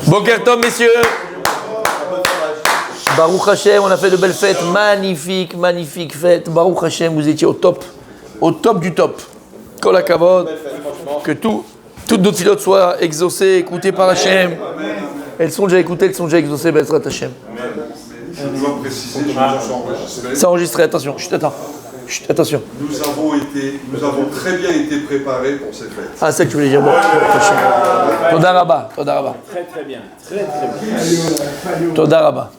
Boker Tov, messieurs. Baruch Hashem, on a fait de belles fêtes. Magnifique, magnifique fête. Baruch Hashem, vous étiez au top du top. Kol hakavod. Que toutes nos pilotes soient exaucées, écoutées par Hashem. Elles sont déjà écoutées, elles sont déjà exaucées, Bezrat Hashem. Je dois préciser, c'est enregistré, attention. Attention. Nous avons très bien été préparés pour ces fêtes. Ah, c'est ça que tu voulais dire. Bon, Toda Rabba. Très très bien. Toda Rabba.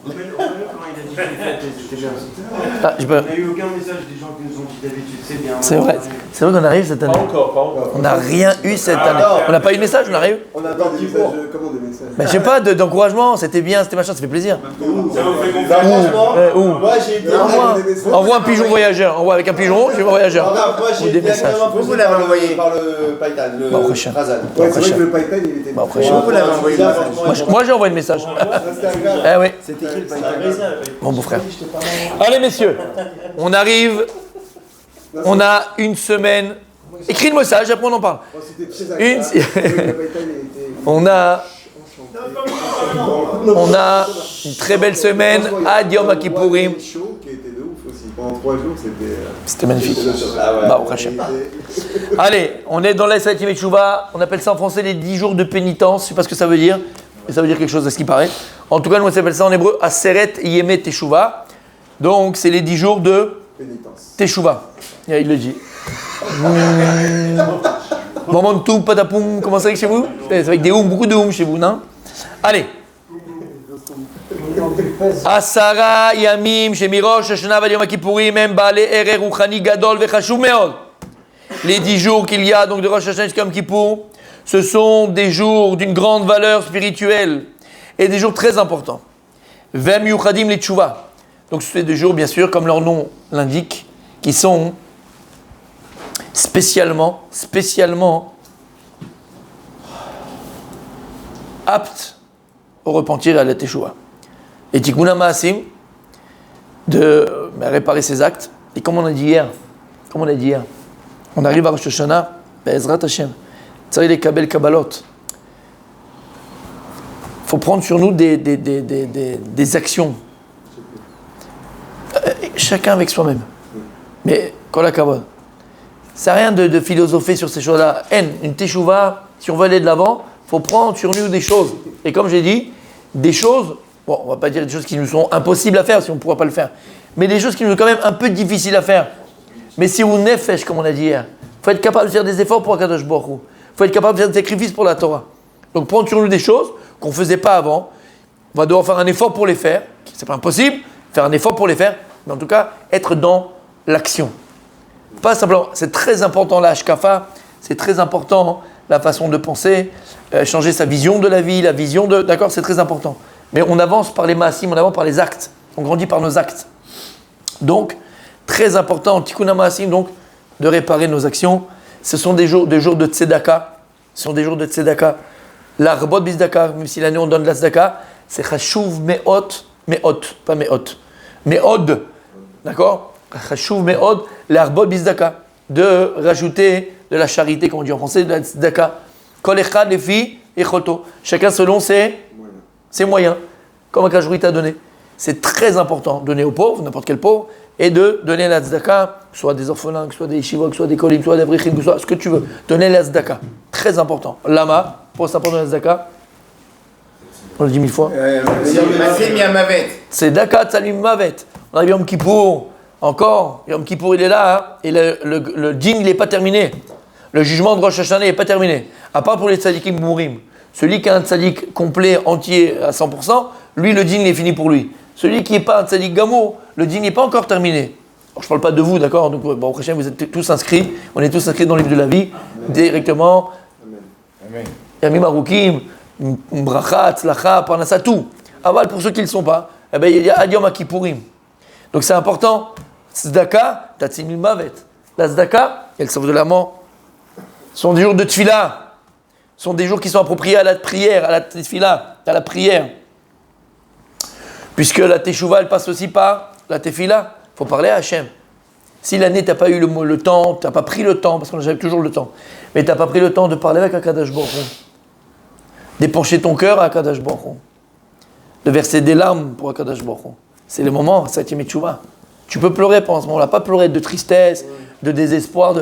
Ah, il n'y a eu aucun message des gens qui nous ont dit d'habitude, c'est bien. C'est vrai qu'on arrive cette année. Pas encore. On n'a rien eu cette année. On n'a pas eu de message, on n'a rien eu. On attend des messages. Comment des messages? Je sais pas, d'encouragement, c'était bien, c'était machin, ça fait plaisir. Ça vous fait confiance? Où Moi j'ai été Envoie un pigeon voyageur. Envoie avec un pigeon, je vais voyageur. Moi j'ai été Vous l'avez envoyé par le Paytan, le prochain. Razan. Ouais, c'est vrai que le Python il était. Vous l'avez envoyé le message. Moi j'ai envoyé le message. Oui. C'était qui le Python? Mon beau-frère. Allez messieurs, on arrive. On a une semaine. Écris le message, après on en parle. On a une très belle semaine à Yom Kippourim. Pendant 3 jours, c'était magnifique. Allez, on est dans la Selatim et Teshuvah. On appelle ça en français les 10 jours de pénitence. Je ne sais pas ce que ça veut dire, mais ça veut dire quelque chose à ce qui paraît. En tout cas, nous on s'appelle ça en hébreu Aseret Yemei Teshuvah. Donc, c'est les 10 jours de Teshuvah. Il le dit. Maman tout patapoum, comment ça chez vous? C'est avec des beaucoup de chez vous, non? Allez. Asara yamim shemirosh hashana v'yom kippourim hem ba'alei erech ruchani gadol vechashuv meod. Les 10 jours qu'il y a donc de Rosh Hashanah jusqu'à Yom Kippour, ce sont des jours d'une grande valeur spirituelle et des jours très importants. Vem yuchadim le teshuvah. Donc ce sont des jours, bien sûr, comme leur nom l'indique, qui sont spécialement aptes au repentir et à la teshuva. Et Tikkun Ma'asim, de réparer ses actes. Et comme on a dit hier, on arrive à Rosh Hashanah, Be'ezrat Hashem, Tzari les Kabel Kabbalot. Il faut prendre sur nous des actions. Chacun avec soi-même. Mais, Kol hakavod. Ça n'a rien de philosopher sur ces choses-là. Une teshuva, si on veut aller de l'avant, il faut prendre sur nous des choses. Et comme j'ai dit, des choses, bon, on ne va pas dire des choses qui nous sont impossibles à faire si on ne pourra pas le faire, mais des choses qui nous sont quand même un peu difficiles à faire. Mais si on nefesh, comme on a dit hier, il faut être capable de faire des efforts pour Akadosh Baruch Hu. Il faut être capable de faire des sacrifices pour la Torah. Donc prendre sur nous des choses qu'on ne faisait pas avant, on va devoir faire un effort pour les faire. C'est pas impossible, faire un effort pour les faire, mais en tout cas, être dans l'action. Pas simplement, c'est très important la hashkafa, c'est très important la façon de penser, changer sa vision de la vie, d'accord, c'est très important. Mais on avance par les maasim, on avance par les actes, on grandit par nos actes. Donc, très important, tikkun maasim, donc, de réparer nos actions. Ce sont des jours de tzedaka, L'arbot bizdaka, même si l'année on donne de la tzedaka, c'est chashuv me'ot, pas me'ot, me'od, d'accord? Chashuv me'od, l'arbot bizdaka, de rajouter de la charité, comme on dit en français, de la tzedaka. Kol echad lefi echolto, chacun selon ses moyens, comme Akadosh t'a donné. C'est très important, donner aux pauvres, n'importe quel pauvre, et de donner la tzedaka, soit des orphelins, que ce soit des yeshivot, que ce soit des kolim, soit des abrichim, que ce soit ce que tu veux. Donner la tzedaka, très important. Lama, pour ça, pour donner la tzedaka, on le dit 1000 fois. C'est Tzedaka Tzalim Mavet. On arrive Yom Kippour, encore, Yom Kippour il est là, hein, et le djinn il n'est pas terminé. Le jugement de Rosh Hashanah n'est pas terminé. À part pour les tzadikim mourim. Celui qui a un tzadik complet, entier, à 100%, lui le djinn il est fini pour lui. Celui qui n'est pas un tzadik gamour, le djinn n'est pas encore terminé. Alors, je ne parle pas de vous, d'accord? Donc, bon, prochain, vous êtes tous inscrits. On est tous inscrits dans le livre de la vie, directement. Amen. Yamim Arukim, Bracha, Tzlacha, Parnassa, tout. Aval, pour ceux qui ne le sont pas, eh ben, il y a Yom Kippourim. Donc c'est important. Tzedaka, Tatsimil Mavet. La Tzedaka et le sauve de l'amant sont des jours de tefila. Sont des jours qui sont appropriés à la prière, à la tefila, à la prière. Puisque la teshuva, elle passe aussi par la tefila. Il faut parler à Hachem. Si l'année, tu n'as pas eu le temps, tu n'as pas pris le temps, parce qu'on a toujours le temps, mais tu n'as pas pris le temps de parler avec Akadosh Baruch Hu, d'épancher ton cœur à Akadosh Baruch Hu, de verser des larmes pour Akadosh Baruch Hu. C'est le moment, septième tchouva. Tu peux pleurer pendant ce moment-là, pas pleurer de tristesse, de désespoir,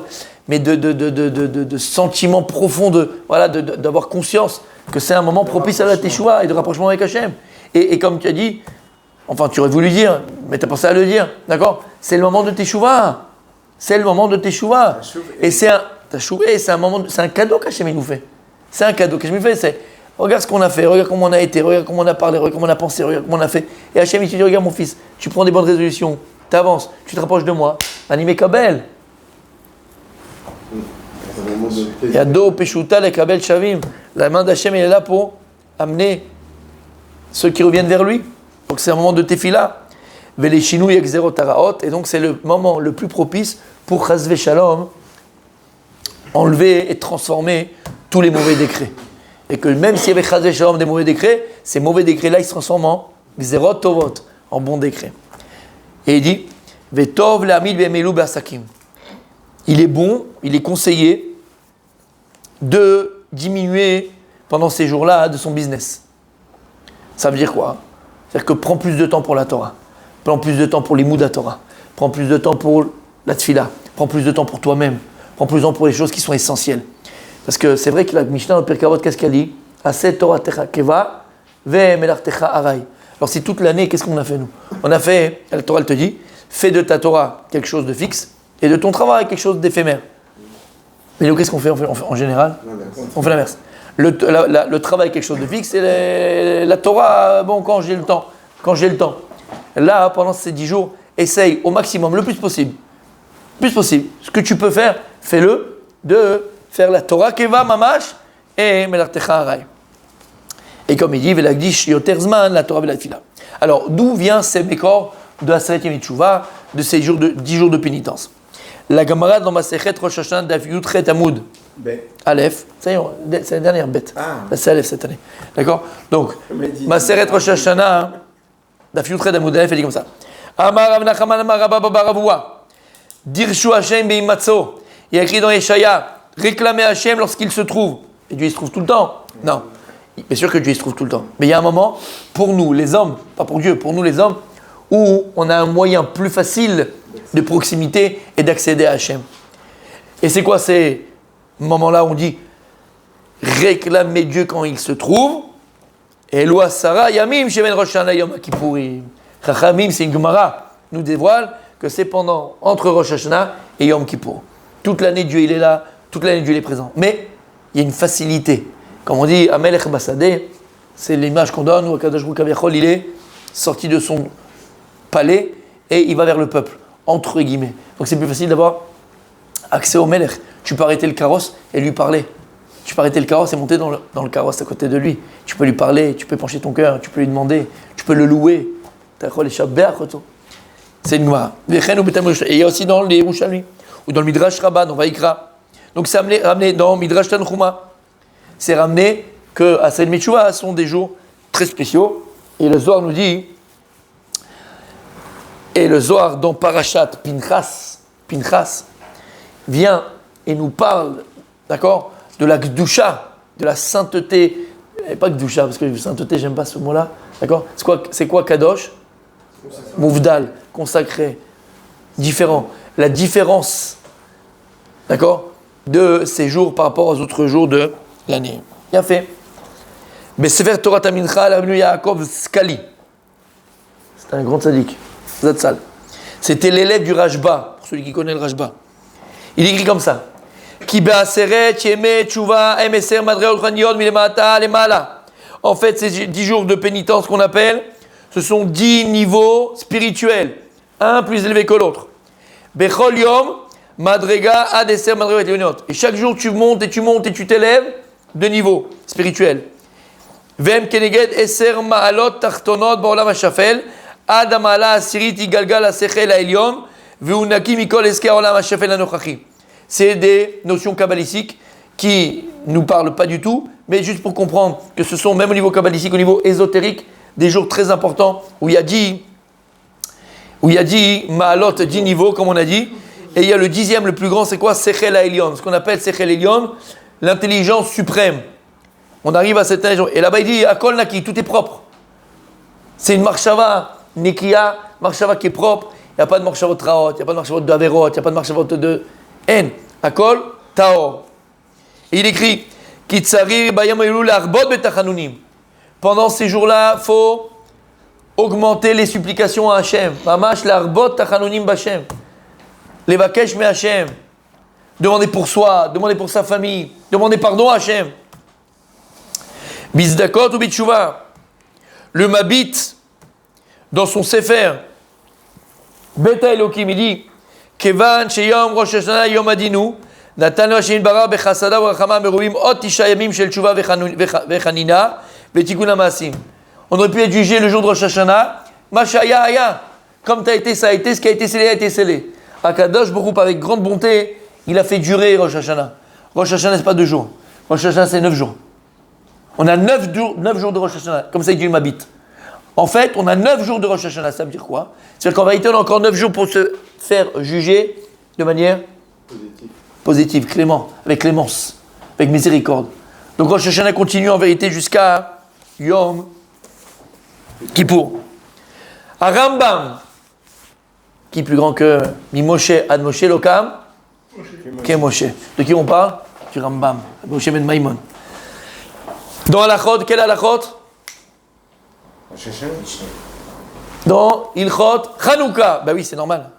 mais de sentiments profonds, d'avoir conscience que c'est un moment propice à la teshuva et de rapprochement avec Hachem. Et comme tu as dit, enfin tu aurais voulu dire, mais tu as pensé à le dire, d'accord? C'est le moment de teshuva. C'est le moment de teshuva. Et c'est un cadeau qu'Hachem nous fait. C'est un cadeau qu'Hachem nous fait. C'est regarde ce qu'on a fait, regarde comment on a été, regarde comment on a parlé, regarde comment on a pensé, regarde comment on a fait. Et Hachem il te dit, regarde mon fils, tu prends des bonnes résolutions, tu avances, tu te rapproches de moi. Animé Kabel. Yado Peshuta le Kabel Shavim. La main d'Hachem elle est là pour amener ceux qui reviennent vers lui. Donc c'est un moment de tefila. Veleshinu Yekzerot Taraot. Et donc c'est le moment le plus propice pour Chazve Shalom enlever et transformer tous les mauvais décrets. Et que même s'il y avait Chazve Shalom des mauvais décrets, ces mauvais décrets-là ils se transforment en Gzerot Tovot, en bons décrets. Et il dit Vetov le'amid be'emelu be'asakim. Il est bon, il est conseillé de diminuer pendant ces jours-là de son business. Ça veut dire quoi? C'est-à-dire que prends plus de temps pour la Torah, prends plus de temps pour l'imoud Torah, prends plus de temps pour la tfila, prends plus de temps pour toi-même, prends plus de temps pour les choses qui sont essentielles. Parce que c'est vrai que la Mishnah dans le Pirkei Avot, qu'est-ce qu'elle dit? Aset Torah techa keva ve'melartecha aray. Alors si toute l'année, qu'est-ce qu'on a fait nous? On a fait, la Torah elle te dit, fais de ta Torah quelque chose de fixe et de ton travail quelque chose d'éphémère. Mais nous, qu'est-ce qu'on fait, en général? On fait l'inverse. Le travail quelque chose de fixe et la Torah, bon, quand j'ai le temps. Là, pendant ces 10 jours, essaye au maximum, le plus possible. Ce que tu peux faire, fais-le, de faire la Torah keva mamash et melartecha aray. Et comme il dit, velakdish yoter zman, la Torah velatfila. Alors, d'où vient ces mécors de la septième tchouva, de ces 10 jours de pénitence? La Gemara dans Masechet Rosh Hashanah Daf Yudchet Amud Aleph, c'est la dernière bête. Là c'est Aleph cette année. D'accord? Donc, Masechet Rosh Hashanah Daf Yudchet Amud Aleph, elle dit comme ça. Amar Rav Nachman Amar Rabba Bar Avua Dirshu Hashem Beimatzo. Il y a écrit dans Yeshaya, réclamer Hashem lorsqu'il se trouve. Et Dieu il se trouve tout le temps? Non. Bien sûr que Dieu il se trouve tout le temps. Mais il y a un moment, pour nous les hommes, pas pour Dieu, pour nous les hommes, où on a un moyen plus facile de proximité et d'accéder à Hachem. Et c'est quoi ces moments-là où on dit réclamer Dieu quand il se trouve? Eloi Sarah Yamim Shemen Rosh Hashanah Yom Kippourim. Chachamim, c'est une Gemara, nous dévoile que c'est entre Rosh Hashanah et Yom Kippour. Toute l'année Dieu il est là, toute l'année Dieu il est présent. Mais il y a une facilité. Comme on dit Amelech Basadeh, c'est l'image qu'on donne où Akadosh Baruch Hu il est sorti de son palais et il va vers le peuple, entre guillemets. Donc c'est plus facile d'avoir accès au Melech. Tu peux arrêter le carrosse et lui parler. Tu peux arrêter le carrosse et monter dans le carrosse à côté de lui. Tu peux lui parler, tu peux pencher ton cœur, tu peux lui demander, tu peux le louer. C'est une Gemara. Et il y a aussi dans les Yerushalmi, ou dans le Midrash Rabbah, dans Vaïkra. Donc c'est ramené dans Midrash Tanchuma. C'est ramené que à Sed Metshuva sont des jours très spéciaux. Et le Zohar nous dit, et le Zohar dans Parashat Pinchas vient et nous parle, d'accord, de la Gdusha, de la sainteté, et pas Gdusha, parce que sainteté, j'aime pas ce mot-là, d'accord? C'est quoi Kadosh? Mouvdal, consacré, différent. La différence, d'accord, de ces jours par rapport aux autres jours de l'année. Bien fait. Mais Sefer Torah Mincha, l'avenue Yaakov Skali. C'est un grand tzaddik. Zatzal. C'était l'élève du Rashba, pour celui qui connaît le Rashba. Il écrit comme ça. Ki be'aseret yemei tshuva emeser madrei ulchaniyot milemata lemala. En fait, ces 10 jours de pénitence qu'on appelle, ce sont 10 niveaux spirituels, un plus élevé que l'autre. Bechol yom madrega ad eser madrega elionot. Et chaque jour tu montes et tu t'élèves de niveau spirituel. Vem keneged eser ma'alot tachtonot ba'olam hashafel. Ad amala asirit igalgal asechel ha'elyon ve'unaki mikol esker olam hashafel hanochachi. C'est des notions kabbalistiques qui nous parlent pas du tout, mais juste pour comprendre que ce sont, même au niveau kabbalistique, au niveau ésotérique, des jours très importants où il y a 10 ma'alot, 10 niveaux, comme on a dit, et il y a le 10e, le plus grand, c'est quoi? Sechel ha'elyon, ce qu'on appelle Sechel ha'elyon, l'intelligence suprême. On arrive à cette jour. Et là-bas, il dit Akol Naki, tout est propre. C'est une marshava, Nekia, marshava qui est propre. Il n'y a pas de marshava de Traot, il n'y a pas de marshava de Averot, il n'y a pas de marshava de En. Akol Taor. Et il écrit Kitsari Bayam Elul Arbot Betachanunim. Pendant ces jours-là, il faut augmenter les supplications à Hachem. Mamash l'arbot tachanunim b'Hachem. Les vakesh me Hachem. Demander pour soi, demander pour sa famille, demander pardon à Hachem. Bizdakot ou bitshuva. Le Mabit, dans son Sefer, Beta Elokim, il dit Kevan sheyom Rosh Hashanah yom adinu, Natan Hashem bara bechasada v'rachama meruvim ot tisha yamim shel tshuva v'chanina v'tikun ha'maasim. On aurait pu être jugé le jour de Rosh Hashanah, Mashaya Aya, comme tu as été, ça a été, ce qui a été scellé a été scellé. Akadosh Baruch avec grande bonté, il a fait durer Rosh Hashanah. Rosh Hashanah, ce n'est pas 2 jours. Rosh Hashanah, c'est 9 jours. On a 9 jours de Rosh Hashanah, comme ça il dit le Mabit. En fait, on a 9 jours de Rosh Hashanah, ça veut dire quoi? C'est-à-dire qu'en vérité, on a encore 9 jours pour se faire juger de manière positive, clément, avec clémence, avec miséricorde. Donc Rosh Hashanah continue en vérité jusqu'à Yom Kippour. À Rambam, qui est plus grand que Mimoshe Ad Moshe Lokam, qui est Moshe. De qui on parle? Du Rambam, Ad Moshe Ben Maimon. Dans Halachot, quel Halachot? Dans Ilchot Chanouka, bah oui, c'est normal.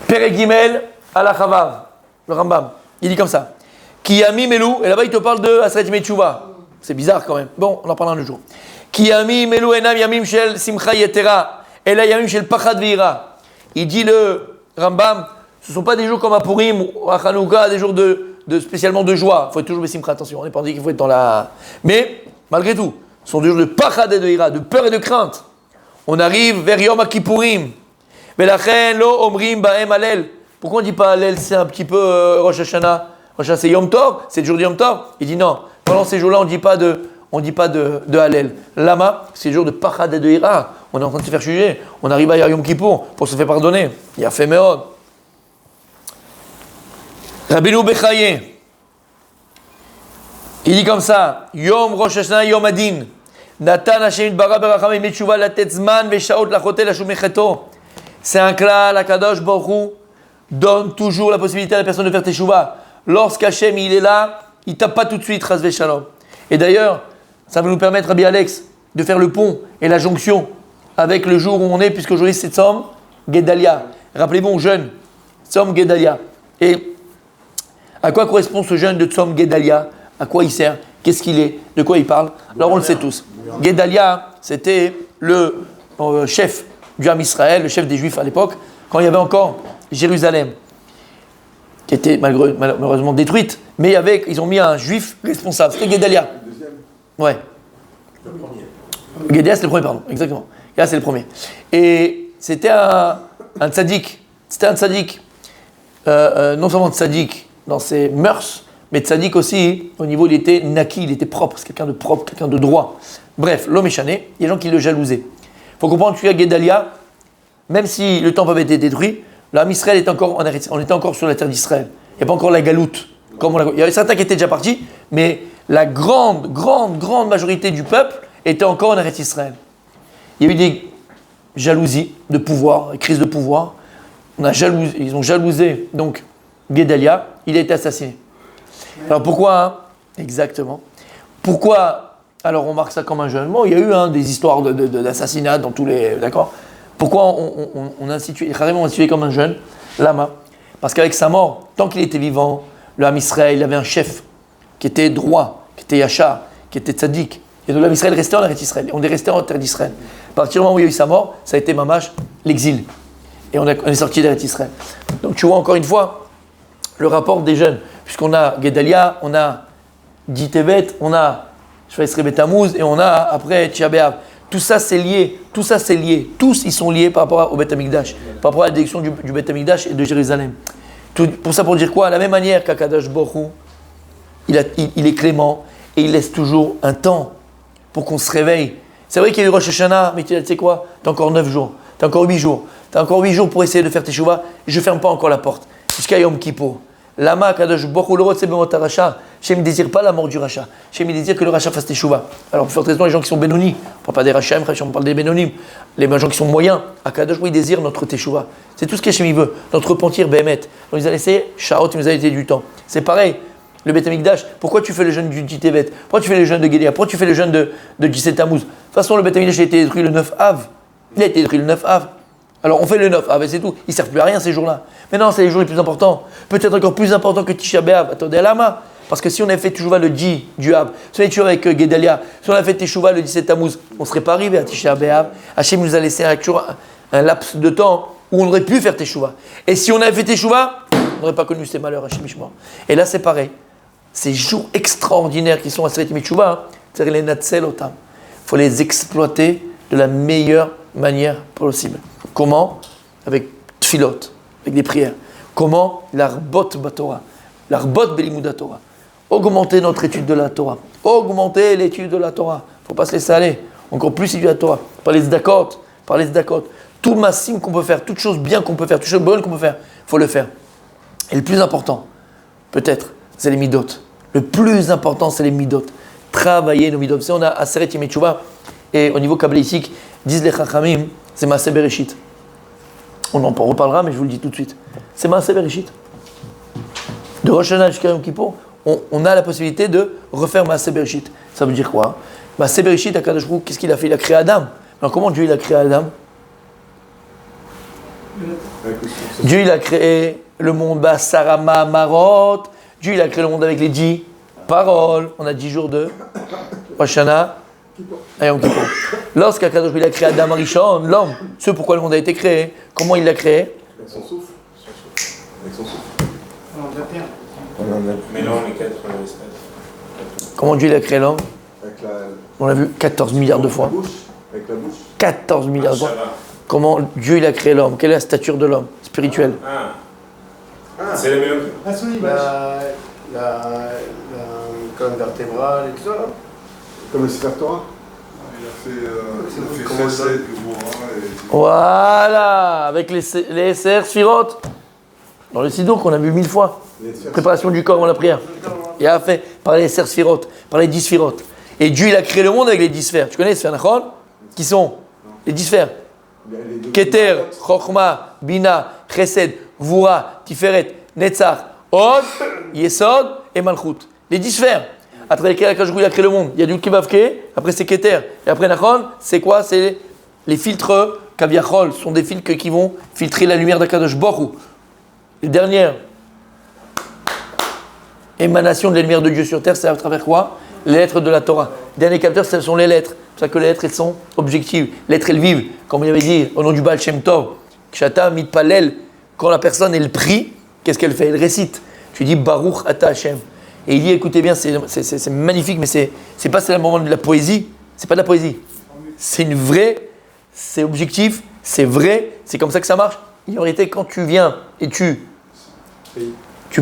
Perek Gimel Halachavav, le Rambam, il dit comme ça. Kiyami Melou, et là-bas il te parle de Asret Metshuva. C'est bizarre quand même. Bon, on en parlera un jour. Kiyami Melou Enam Yamim Shel Simcha Yetera, Ela Yamim Shel Pachad Veira. Il dit le Rambam, ce ne sont pas des jours comme à Purim ou à Chanouka, des jours spécialement de joie. Il faut être toujours Simcha, attention, on n'est pas dit qu'il faut être dans la. Mais, malgré tout, ce sont des jours de Pachad et de Veira, de peur et de crainte. On arrive vers Yom Kippourim. Velachen Lo Omrim Baem Alel. Pourquoi on ne dit pas Alel, c'est un petit peu Rosh Hashanah? Rosh Hashanah, c'est Yom Tov, c'est le jour de Yom Tov. Il dit non, pendant ces jours-là, on ne dit pas de Hallel. Lama, c'est le jour de Pachad et de Ira. On est en train de se faire juger. On arrive à Yom Kippour pour se faire pardonner. Il a fait Meod. Rabbeinu Bechaye, il dit comme ça Yom Rosh Hashanah Yom Adin. Natan Hashem Bara Berachamim Metshuva Latet Zman Veshaot Lachotel Hashum Mecheto. C'est un klal, Akadosh Baruch Hu donne toujours la possibilité à la personne de faire teshuva. Lorsqu'Hachem il est là, il ne tape pas tout de suite, Chas Veshalom. Et d'ailleurs, ça va nous permettre, Rabbi Alex, de faire le pont et la jonction avec le jour où on est, puisque aujourd'hui c'est Tzom Gedalia. Rappelez-vous, on jeûne, Tzom Gedalia. Et à quoi correspond ce jeûne de Tzom Gedalia? À quoi il sert? Qu'est-ce qu'il est? De quoi il parle? Alors on le sait tous. Gedalia, c'était le chef du Ham Israël, le chef des Juifs à l'époque, quand il y avait encore Jérusalem, qui était malheureusement détruite, mais ils ont mis un Juif responsable. C'était Gedalia. Le deuxième. Ouais. Le premier. Gedalia, c'est le premier, pardon, exactement. Là, c'est le premier. Et c'était un tzaddik. C'était un tzaddik, non seulement tzaddik dans ses mœurs, mais tzaddik aussi, au niveau, il était naki, il était propre, c'est quelqu'un de propre, quelqu'un de droit. Bref, l'homme échané, il y a des gens qui le jalousaient. Il faut comprendre que Gedalia, même si le temple avait été détruit, l'âme Israël était encore on était encore sur la terre d'Israël. Il n'y a pas encore la galoute. Il y avait certains qui étaient déjà partis, mais la grande majorité du peuple était encore en Eretz Israël. Il y a eu des jalousies de pouvoir, des crises de pouvoir. Ils ont jalousé donc Gedalia, il a été assassiné. Alors pourquoi exactement. Pourquoi alors on marque ça comme un jeûne? Bon, il y a eu des histoires d'assassinat dans tous les. D'accord. Pourquoi on a institué comme un jeûne? Lama. Parce qu'avec sa mort, tant qu'il était vivant, le Ham Israël, il avait un chef qui était droit, qui était Yachar, qui était tzaddik. Et donc le Ham Israël restait en Eretz Israël. On est resté en terre d'Israël. À partir du moment où il y a eu sa mort, ça a été mamash, l'exil. Et on est sorti d'Eretz Israël. Donc tu vois encore une fois le rapport des jeunes. Puisqu'on a Gedalia, on a Dit Tevet, on a Shvaïsre Betamouz et on a après Tisha B'Av. Tout ça c'est lié. Tous ils sont liés par rapport au Beth Amikdash, par rapport à la direction du Beth Amikdash et de Jérusalem. Pour ça, pour dire quoi? À la même manière qu'Akadosh Baruch Hu, il est clément et il laisse toujours un temps pour qu'on se réveille. C'est vrai qu'il y a eu Rosh Hashanah, mais tu sais quoi? T'as encore 9 jours, t'as encore 8 jours. T'as encore 8 jours pour essayer de faire tes teshuva. Je ne ferme pas encore la porte. Jusqu'à Yom Kippour. Lama Kadosh Baruch Hu lo rotze bemot haracha. Hashem ne désire pas la mort du rachat. Hashem désire que le rachat fasse teshuva. Alors, pour faire raison, les gens qui sont bénonis, on ne parle pas des rachats, on parle des bénonim. Les gens qui sont moyens, Akadosh Baruch Hu désire notre teshuva. C'est tout ce qu'Hashem veut, notre repentir béhémet. Donc, il nous a laissé Shaot, il nous a laissé du temps. C'est pareil. Le Beth Amikdash, pourquoi tu fais le jeûne du Titevet? Pourquoi tu fais le jeûne de Gédéa? Pourquoi tu fais le jeûne de 17 Tammuz? De toute façon, le Beth Amikdash a été détruit le 9 Av. Il a été détruit le 9 Av. Alors on fait le 9 Av et c'est tout. Il ne sert plus à rien ces jours-là. Mais non, c'est les jours les plus importants. Peut-être encore plus importants que Tisha B'Av. Attendez, Alama. Parce que si on avait fait Teshuvah le 10 du Av, si on avait tué avec Guédalia, si on avait fait Teshuvah le 17 Tammuz, on ne serait pas arrivé à Tisha B'Av. Hachem nous a laissé un laps de temps où on aurait pu faire Teshuvah. Et si on avait fait Teshuvah, on n'aurait pas connu ces malheurs, Hachem Ishma. Et là c'est pareil. Ces jours extraordinaires qui sont à Seret Teshuvah, c'est-à-dire les Natzel Otam. Il faut les exploiter de la meilleure manière possible. Comment? Avec tfilot, avec des prières. Comment? L'arbot batora, l'arbot belimouda Torah. Augmenter notre étude de la Torah. Augmenter l'étude de la Torah. Il ne faut pas se laisser aller. Encore plus étudier la Torah. Par les zdakot. Tout massim qu'on peut faire, toute chose bien qu'on peut faire, toute chose bonne qu'on peut faire, il faut le faire. Et le plus important, peut-être, c'est les midot. Le plus important, c'est les midot. Travailler nos midot. C'est on a Aseret Yemei Teshuvah, et au niveau kabbalistique, disent les Chachamim, c'est Maaseh Bereshit. On en reparlera, mais je vous le dis tout de suite. C'est Maaseh Bereshit. De Rosh Hashanah jusqu'à Yom Kippour, on a la possibilité de refaire Maaseh Bereshit. Ça veut dire quoi? Maaseh Bereshit, Akadosh Baruch Hu, qu'est-ce qu'il a fait? Il a créé Adam. Alors comment Dieu il a créé Adam? Dieu il a créé le monde Sarama Marot. Dieu il a créé le monde avec les 10 paroles. On a 10 jours de Rosh Hashanah et Yom Kippour. Lorsqu'Akadosh Baruch Hu il a créé Adam Rishon, l'homme, ce pourquoi le monde a été créé, comment il l'a créé? Avec son souffle. Avec son souffle. Mais non, les 4 espèces. Comment Dieu il a créé l'homme? Avec la... On l'a vu 14 milliards de fois. Avec la bouche. 14 milliards de fois. Comment Dieu il a créé l'homme? Quelle est la stature de l'homme spirituelle? C'est la même. À son image. La colonne vertébrale et tout ça. Comme le Sefer Torah. Il a fait Chesed, Gvura et... Voilà, avec les SR Sphirot. Dans le Sidour qu'on a vu 1000 fois. Préparation du corps avant la prière. Il a fait par les SR Sphirot, par les 10 Sphirot. Et Dieu il a créé le monde avec les 10 sphères. Tu connais les sphères Nachon? Qui sont les 10 sphères? Keter, Chochma, Bina, Chesed, Gvura, Tiferet, Netzach, Od, Yesod et Malchut. Les 10 sphères. À travers lesquelles Akadosh Baruch Hu a créé le monde. Il y a du Kevavke, après c'est Keter. Et après Nachon, c'est quoi? C'est les filtres Kaviachol. Ce sont des filtres qui vont filtrer la lumière d'Akadosh Baruch Hu. Les dernières émanations de la lumière de Dieu sur terre, c'est à travers quoi? Les lettres de la Torah. Les derniers capteurs, ce sont les lettres. C'est pour ça que les lettres, elles sont objectives. Les lettres, elles vivent. Comme il avait dit au nom du Baal Shem Tov, Kshata mitpalel, quand la personne, elle prie, qu'est-ce qu'elle fait? Elle récite. Tu dis Baruch Ata Hashem. Et il dit, écoutez bien, c'est magnifique, mais c'est pas le moment de la poésie. C'est pas de la poésie. C'est une vraie, c'est objectif, c'est vrai, c'est comme ça que ça marche. En réalité, quand tu viens et tu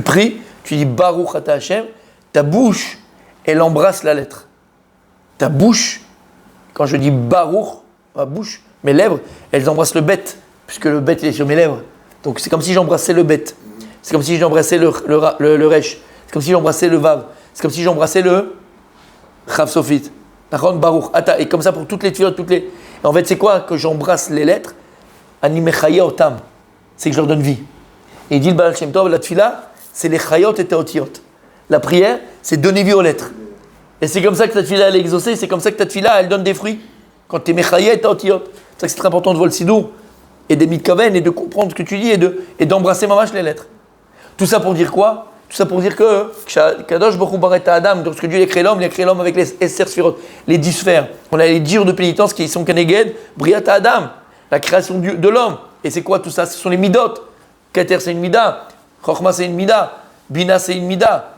pries, tu dis Baruch Ata Hashem, ta bouche, elle embrasse la lettre. Ta bouche, quand je dis Baruch, ma bouche, mes lèvres, elles embrassent le bet, puisque le bet il est sur mes lèvres. Donc c'est comme si j'embrassais le bet. C'est comme si j'embrassais le resh. C'est comme si j'embrassais le vav. C'est comme si j'embrassais le chav sofit. Baruch Ata. Et comme ça pour toutes les tefilot, Et en fait, c'est quoi que j'embrasse les lettres? Ani mechaya otam. C'est que je leur donne vie. Et il dit le Baal Shem Tov, la tefila, c'est les chayot et teotiot. La prière, c'est donner vie aux lettres. Et c'est comme ça que ta tefila elle est exaucée, c'est comme ça que ta tefila elle donne des fruits. Quand tu es mechaya et teotiot. C'est pour ça que c'est très important de voir le sidour et des mitkaven et de comprendre ce que tu dis et d'embrasser mamash les lettres. Tout ça pour dire quoi? Tout ça pour dire que Kadosh Baruch Hu baret Adam, lorsque Dieu a créé l'homme avec les Esser Sphirot, les 10 sphères. On a les 10 jours de pénitence qui sont Keneged, Briat Adam, la création de l'homme. Et c'est quoi tout ça? Ce sont les midot. Keter c'est une mida, Chochma c'est une mida, Bina c'est une mida,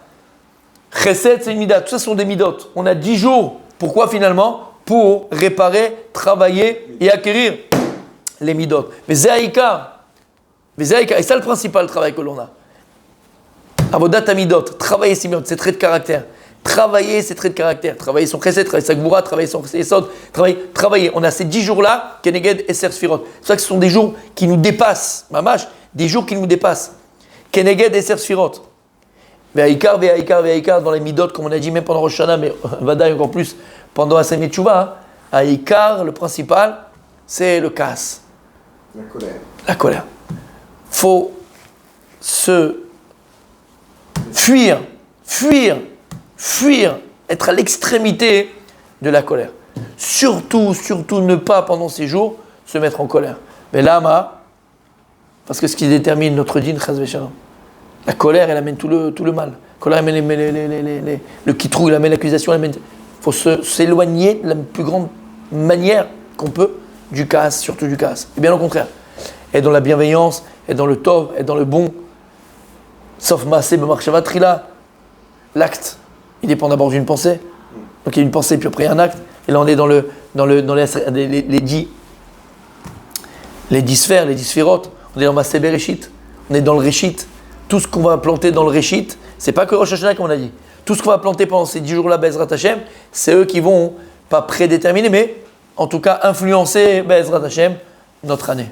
Chesed c'est une mida. Tout ça sont des midot. On a 10 jours. Pourquoi finalement? Pour réparer, travailler et acquérir les midot. Mais Zéaïka, et ça le principal travail que l'on a. Avodat Amidot, travailler ses midot, ses traits de caractère. Travailler ses traits de caractère. Travailler son chesed, travailler sa gboura, travailler son esod, travailler. On a ces 10 jours-là, Keneged et Sphirot. C'est pour ça que ce sont des jours qui nous dépassent. Mamash, des jours qui nous dépassent. Keneged et Sphirot. Ve'aikar, dans les midot, comme on a dit, même pendant Rosh Hashanah, mais Vadaï encore plus pendant Asemi Tchouva, Aïkar, le principal, c'est le casse. La colère. La colère. Faut se fuir, être à l'extrémité de la colère. Surtout ne pas, pendant ces jours, se mettre en colère. Mais là, parce que ce qui détermine notre din, chas v'shalom, la colère, elle amène tout le mal. La colère, elle amène le kitrouille, elle amène l'accusation, il faut s'éloigner de la plus grande manière qu'on peut du casse, surtout du casse. Et bien au contraire, être dans la bienveillance, être dans le tov, être dans le bon. Sauf maaseh b'machshava trila, l'acte, il dépend d'abord d'une pensée. Donc il y a une pensée, puis après il y a un acte. Et là on est dans les 10 sphères, les 10 sphérotes. On est dans maaseh bereshit, on est dans le réchit. Tout ce qu'on va planter dans le réchit, c'est pas que Rosh Hashanah comme on a dit. Tout ce qu'on va planter pendant ces 10 jours-là, Be'ezrat Hashem, c'est eux qui vont, pas prédéterminer, mais en tout cas influencer Be'ezrat Hashem notre année.